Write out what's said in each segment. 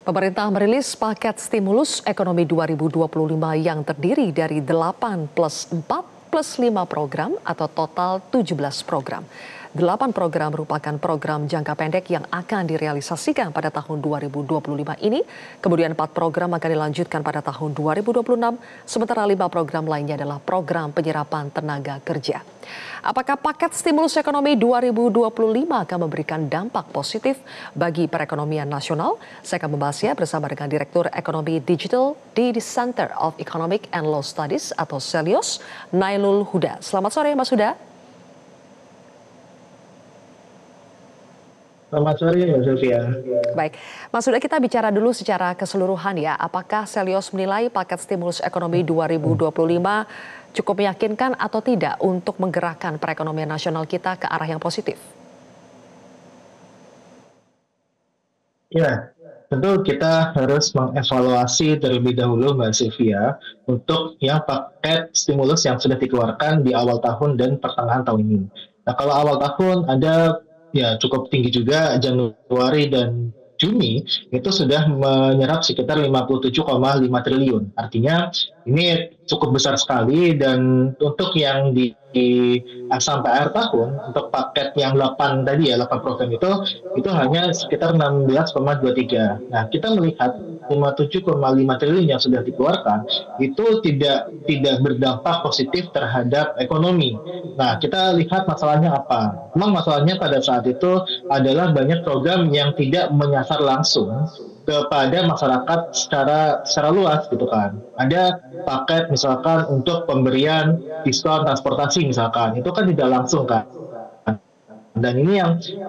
Pemerintah merilis paket stimulus ekonomi 2025 yang terdiri dari 8 plus 4 plus 5 program atau total 17 program. 8 program merupakan program jangka pendek yang akan direalisasikan pada tahun 2025 ini. Kemudian 4 program akan dilanjutkan pada tahun 2026, sementara 5 program lainnya adalah program penyerapan tenaga kerja. Apakah paket stimulus ekonomi 2025 akan memberikan dampak positif bagi perekonomian nasional? Saya akan membahasnya bersama dengan Direktur Ekonomi Digital di Center of Economic and Law Studies atau CELIOS, Nailul Huda. Selamat sore, Mas Huda. Selamat sore, Mbak Sylvia. Baik, Mas Huda, kita bicara dulu secara keseluruhan ya. Apakah CELIOS menilai paket stimulus ekonomi 2025 cukup meyakinkan atau tidak untuk menggerakkan perekonomian nasional kita ke arah yang positif? Ya, tentu kita harus mengevaluasi terlebih dahulu, Mbak Sylvia, untuk yang paket stimulus yang sudah dikeluarkan di awal tahun dan pertengahan tahun ini. Nah, kalau awal tahun ada ya cukup tinggi juga, Januari dan Juni itu sudah menyerap sekitar 57,5 triliun. Artinya ini cukup besar sekali, dan untuk yang sampai akhir tahun untuk paket yang 8 tadi ya, 8 program itu hanya sekitar 16,23. Nah, kita melihat 57,5 triliun yang sudah dikeluarkan itu tidak berdampak positif terhadap ekonomi. Nah, kita lihat masalahnya apa? Memang masalahnya pada saat itu adalah banyak program yang tidak menyasar langsung kepada masyarakat secara luas gitu kan. Ada paket misalkan untuk pemberian diskon transportasi misalkan, itu kan tidak langsung kan. Dan ini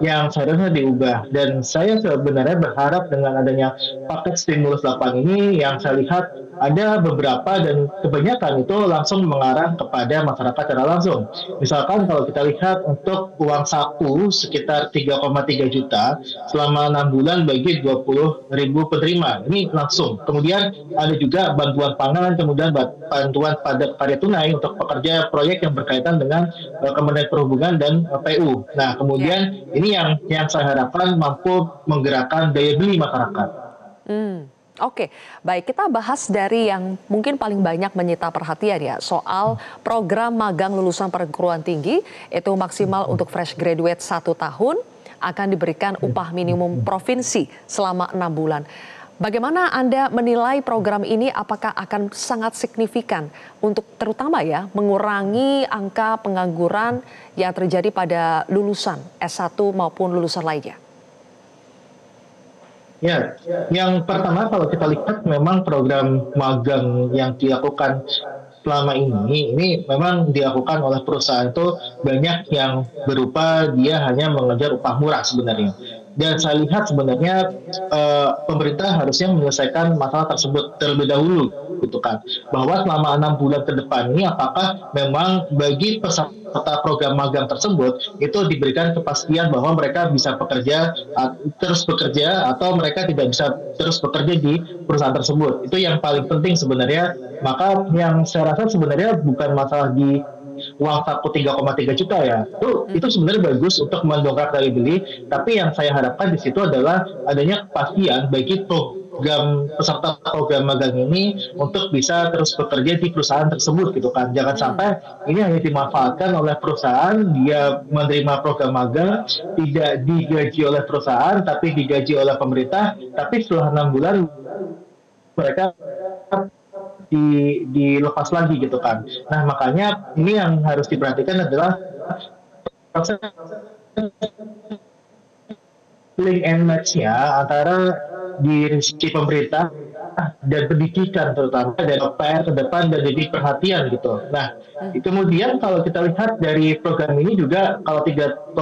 yang seharusnya diubah. Dan saya sebenarnya berharap dengan adanya paket stimulus 8 ini, yang saya lihat ada beberapa dan kebanyakan itu langsung mengarah kepada masyarakat secara langsung. Misalkan kalau kita lihat untuk uang saku sekitar 3,3 juta selama 6 bulan bagi 20.000 penerima. Ini langsung. Kemudian ada juga bantuan pangan, kemudian bantuan pada karya tunai untuk pekerja proyek yang berkaitan dengan Kementerian Perhubungan dan PU. Nah, kemudian ini yang saya harapkan mampu menggerakkan daya beli masyarakat. Oke, baik, kita bahas dari yang mungkin paling banyak menyita perhatian ya, soal program magang lulusan perguruan tinggi. Itu maksimal untuk fresh graduate 1 tahun, akan diberikan upah minimum provinsi selama 6 bulan. Bagaimana Anda menilai program ini? Apakah akan sangat signifikan untuk terutama ya mengurangi angka pengangguran yang terjadi pada lulusan S1 maupun lulusan lainnya? Ya, yang pertama kalau kita lihat memang program magang yang dilakukan selama ini memang dilakukan oleh perusahaan itu banyak yang berupa dia hanya mengejar upah murah sebenarnya. Dan saya lihat sebenarnya pemerintah harusnya menyelesaikan masalah tersebut terlebih dahulu, gitu kan. Bahwa selama 6 bulan ke depan ini apakah memang bagi peserta program magang tersebut itu diberikan kepastian bahwa mereka bisa terus bekerja atau mereka tidak bisa terus bekerja di perusahaan tersebut. Itu yang paling penting sebenarnya. Maka yang saya rasa sebenarnya bukan masalah di uang saku 3,3 juta ya, itu sebenarnya bagus untuk mendongkrak daya beli, tapi yang saya harapkan di situ adalah adanya kepastian bagi peserta program magang ini untuk bisa terus bekerja di perusahaan tersebut gitu kan. Jangan sampai ini hanya dimanfaatkan oleh perusahaan, dia menerima program magang tidak digaji oleh perusahaan tapi digaji oleh pemerintah, tapi setelah 6 bulan mereka dilepas lagi gitu kan. Nah, makanya ini yang harus diperhatikan adalah proses link and match-nya antara di sisi pemerintah dan pendidikan terutama, dan PR ke depan dan jadi perhatian gitu. Nah, kemudian kalau kita lihat dari program ini juga, kalau 3,3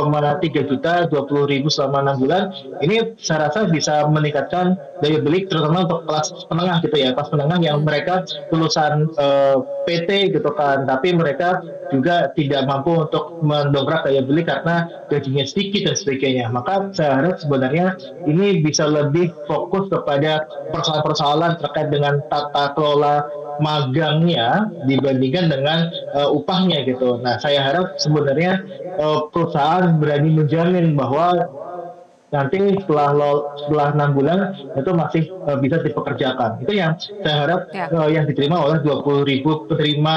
juta 20.000 selama 6 bulan ini saya rasa bisa meningkatkan daya beli terutama untuk kelas menengah gitu ya, kelas menengah yang mereka lulusan PT gitu kan, tapi mereka juga tidak mampu untuk mendongkrak daya beli karena gajinya sedikit dan sebagainya. Maka saya harap sebenarnya ini bisa lebih fokus kepada persoalan-persoalan terkait dengan tata kelola magangnya dibandingkan dengan upahnya gitu. Nah, saya harap sebenarnya perusahaan berani menjamin bahwa nanti setelah 6 bulan itu masih bisa dipekerjakan. Itu yang saya harap Ya. yang diterima oleh 20.000 penerima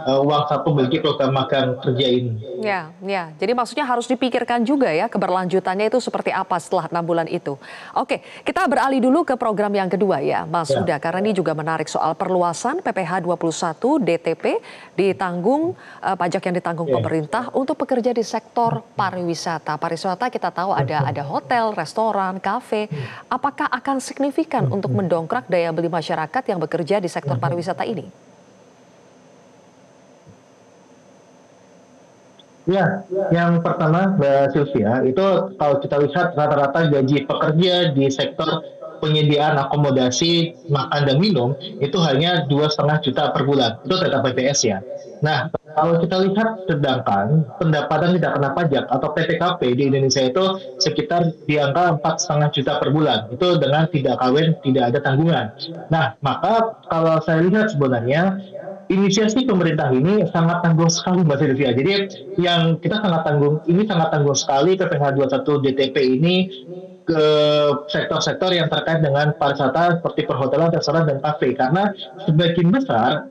uang saku memiliki program magang kerja ini. Ya, ya. Jadi maksudnya harus dipikirkan juga ya keberlanjutannya itu seperti apa setelah 6 bulan itu. Oke, kita beralih dulu ke program yang kedua ya, Mas Ya. Huda. Karena ini juga menarik soal perluasan PPh 21 DTP ditanggung pajak yang ditanggung Oke. pemerintah untuk pekerja di sektor pariwisata. Pariwisata kita tahu ada hotel, restoran, kafe. Apakah akan signifikan untuk mendongkrak daya beli masyarakat yang bekerja di sektor pariwisata ini? Ya, yang pertama Mbak Sylvia, itu kalau kita lihat rata-rata gaji pekerja di sektor penyediaan akomodasi makan dan minum itu hanya 2,5 juta per bulan. Itu data BPS ya. Nah, kalau kita lihat sedangkan pendapatan tidak kena pajak atau PTKP di Indonesia itu sekitar di angka 4,5 juta per bulan. Itu dengan tidak kawin, tidak ada tanggungan. Nah, maka kalau saya lihat sebenarnya inisiasi pemerintah ini sangat tanggung sekali Mbak Sylvia. Jadi yang kita sangat tanggung, ini sangat tanggung sekali PPh 21 DTP ini ke sektor-sektor yang terkait dengan pariwisata seperti perhotelan, restoran, dan kafe. Karena sebagian besar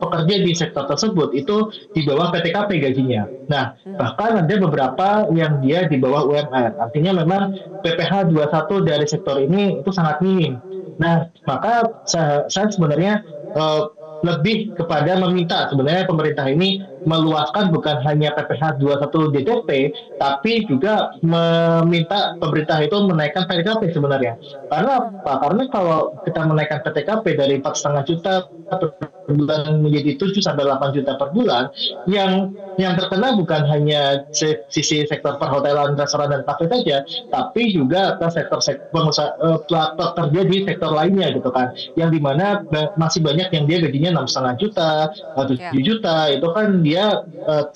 pekerja di sektor tersebut itu di bawah PTKP gajinya. Nah, bahkan ada beberapa yang dia di bawah UMR. Artinya memang PPh 21 dari sektor ini itu sangat minim. Nah, maka saya sebenarnya lebih kepada meminta sebenarnya pemerintah ini meluaskan bukan hanya PPh 21 DTP, tapi juga meminta pemerintah itu menaikkan PTKP sebenarnya. Karena apa? Karena kalau kita menaikkan PTKP dari 4,5 juta per bulan menjadi 7 sampai 8 juta per bulan, yang terkena bukan hanya sisi sektor perhotelan, restoran, dan kafe saja, tapi juga ke sektor pekerja di sektor lainnya gitu kan, yang dimana masih banyak yang dia gajinya 6,5 juta, 7 juta, itu kan dia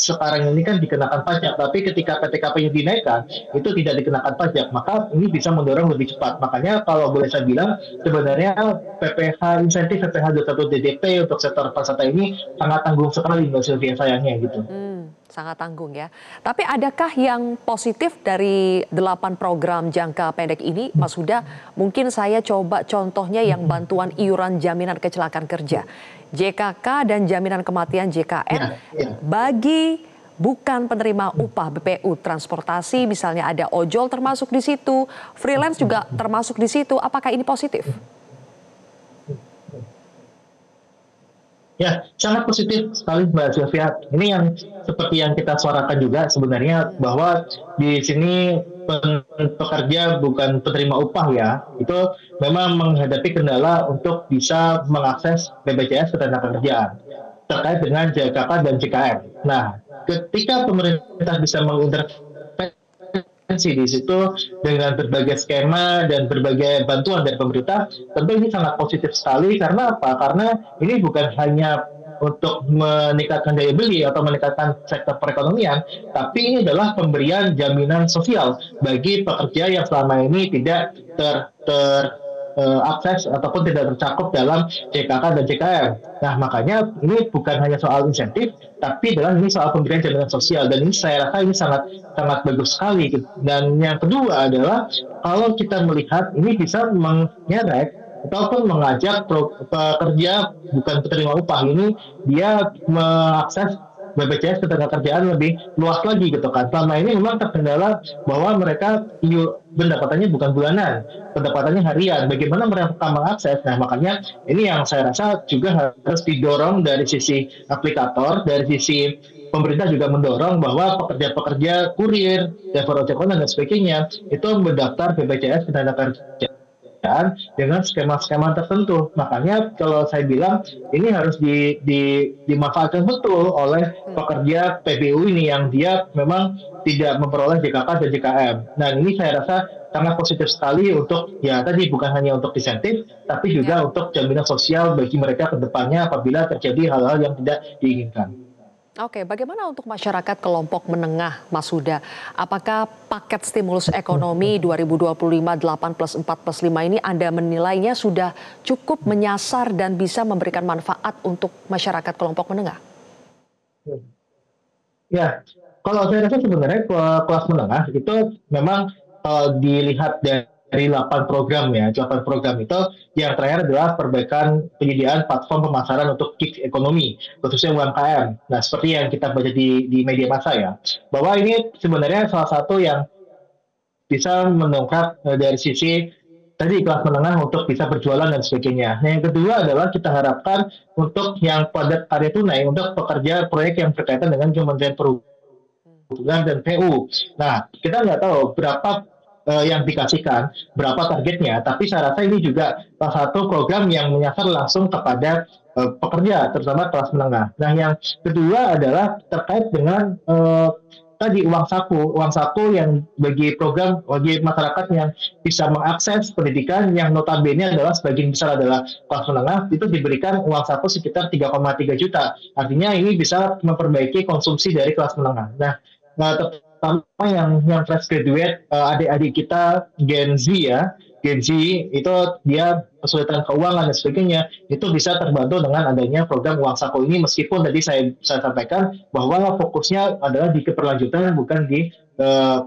sekarang ini kan dikenakan pajak, tapi ketika PTKP-nya dinaikkan itu tidak dikenakan pajak, maka ini bisa mendorong lebih cepat. Makanya kalau boleh saya bilang sebenarnya insentif PPh 21 DDP untuk sektor pariwisata ini sangat tanggung sekali Mbak Sylvia, sayangnya gitu. Sangat tanggung ya. Tapi adakah yang positif dari 8 program jangka pendek ini, Mas Huda? Mungkin saya coba contohnya yang bantuan iuran jaminan kecelakaan kerja, JKK dan jaminan kematian JKN Ya, ya. bagi bukan penerima upah BPU transportasi, misalnya ada ojol termasuk di situ, freelance juga termasuk di situ. Apakah ini positif? Ya, sangat positif sekali Mbak Sylvia. Ini yang seperti yang kita suarakan juga sebenarnya bahwa di sini pekerja bukan penerima upah ya, itu memang menghadapi kendala untuk bisa mengakses BPJS Ketenagakerjaan terkait dengan JKK dan JKM. Nah, ketika pemerintah bisa mengintervensi di situ dengan berbagai skema dan berbagai bantuan dari pemerintah, tentu ini sangat positif sekali. Karena apa? Karena ini bukan hanya untuk meningkatkan daya beli atau meningkatkan sektor perekonomian, tapi ini adalah pemberian jaminan sosial bagi pekerja yang selama ini tidak akses ataupun tidak tercakup dalam JKK dan JKM. Nah, makanya ini bukan hanya soal insentif, tapi adalah ini soal pemberian jaminan sosial, dan ini saya rasa ini sangat sangat bagus sekali. Dan yang kedua adalah kalau kita melihat ini bisa mengerek ataupun mengajak pekerja bukan penerima upah ini dia mengakses BPJS Ketenagakerjaan lebih luas lagi gitu kan. Selama ini memang terkendala bahwa mereka pendapatannya bukan bulanan, pendapatannya harian. Bagaimana mereka mengakses? Nah, makanya ini yang saya rasa juga harus didorong dari sisi aplikator, dari sisi pemerintah juga mendorong bahwa pekerja-pekerja kurir, driver ojek online dan sebagainya itu mendaftar BPJS Ketenagakerjaan dengan skema-skema tertentu. Makanya kalau saya bilang ini harus dimanfaatkan betul oleh pekerja PBU ini yang dia memang tidak memperoleh JKK dan JKM. Nah, ini saya rasa sangat positif sekali untuk ya tadi bukan hanya untuk insentif tapi juga Ya. untuk jaminan sosial bagi mereka ke depannya apabila terjadi hal-hal yang tidak diinginkan. Oke, bagaimana untuk masyarakat kelompok menengah, Mas Huda? Apakah paket stimulus ekonomi 2025 8 plus 4 plus 5 ini Anda menilainya sudah cukup menyasar dan bisa memberikan manfaat untuk masyarakat kelompok menengah? Ya, kalau saya rasa sebenarnya kelas menengah itu memang kalau dilihat dari 8 program ya, 8 program itu yang terakhir adalah perbaikan penyediaan platform pemasaran untuk gig ekonomi, khususnya UMKM. Nah, seperti yang kita baca di media massa ya, bahwa ini sebenarnya salah satu yang bisa mendongkrak dari sisi tadi kelas menengah untuk bisa berjualan dan sebagainya. Nah, yang kedua adalah kita harapkan untuk yang padat karya tunai untuk pekerja proyek yang berkaitan dengan Kementerian Perhubungan dan PU. Nah, kita nggak tahu berapa yang dikasihkan, berapa targetnya, tapi saya rasa ini juga salah satu program yang menyasar langsung kepada pekerja, terutama kelas menengah. Nah, yang kedua adalah terkait dengan tadi uang saku yang bagi program bagi masyarakat yang bisa mengakses pendidikan yang notabene adalah sebagian besar adalah kelas menengah itu diberikan uang saku sekitar 3,3 juta. Artinya ini bisa memperbaiki konsumsi dari kelas menengah. Nah, terutama yang fresh graduate adik-adik kita Gen Z ya, Gen Z itu dia kesulitan keuangan dan sebagainya itu bisa terbantu dengan adanya program uang saku ini meskipun tadi saya sampaikan bahwa fokusnya adalah di keberlanjutan bukan di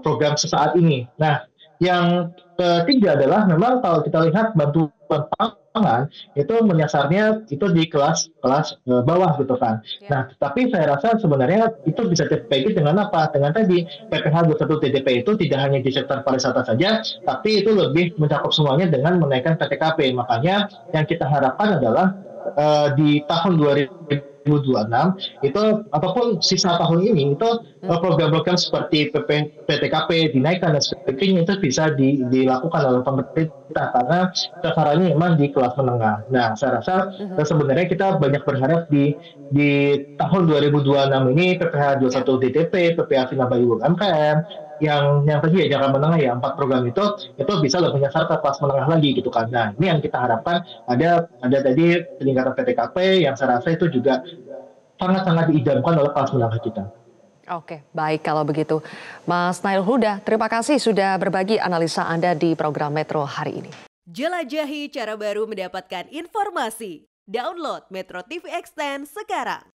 program sesaat ini. Nah, yang ketiga adalah memang kalau kita lihat bantuan pangan itu menyasarnya itu di kelas bawah gitu kan. Nah, tapi saya rasa sebenarnya itu bisa diperbaiki dengan apa? Dengan tadi PPh 21 TDP itu tidak hanya di sektor pariwisata saja, tapi itu lebih mencakup semuanya dengan menaikkan PTKP. Makanya yang kita harapkan adalah di tahun 2026 itu ataupun sisa tahun ini itu program-program seperti PTKP dinaikkan dan sebagainya itu bisa dilakukan oleh pemerintah karena sasarannya memang di kelas menengah. Nah, saya rasa sebenarnya kita banyak berharap di tahun 2026 ini PPh 21 DTP, PPh Finabayu UMKM yang tadi ya jangka menengah ya 4 program itu bisa lebih menyasar ke kelas menengah lagi gitu kan. Nah, ini yang kita harapkan ada tadi peningkatan PTKP yang saya rasa itu juga sangat-sangat diidamkan oleh kelas menengah kita. Oke, baik kalau begitu. Mas Nail Huda, terima kasih sudah berbagi analisa Anda di program Metro hari ini. Jelajahi cara baru mendapatkan informasi. Download Metro TV Extend sekarang.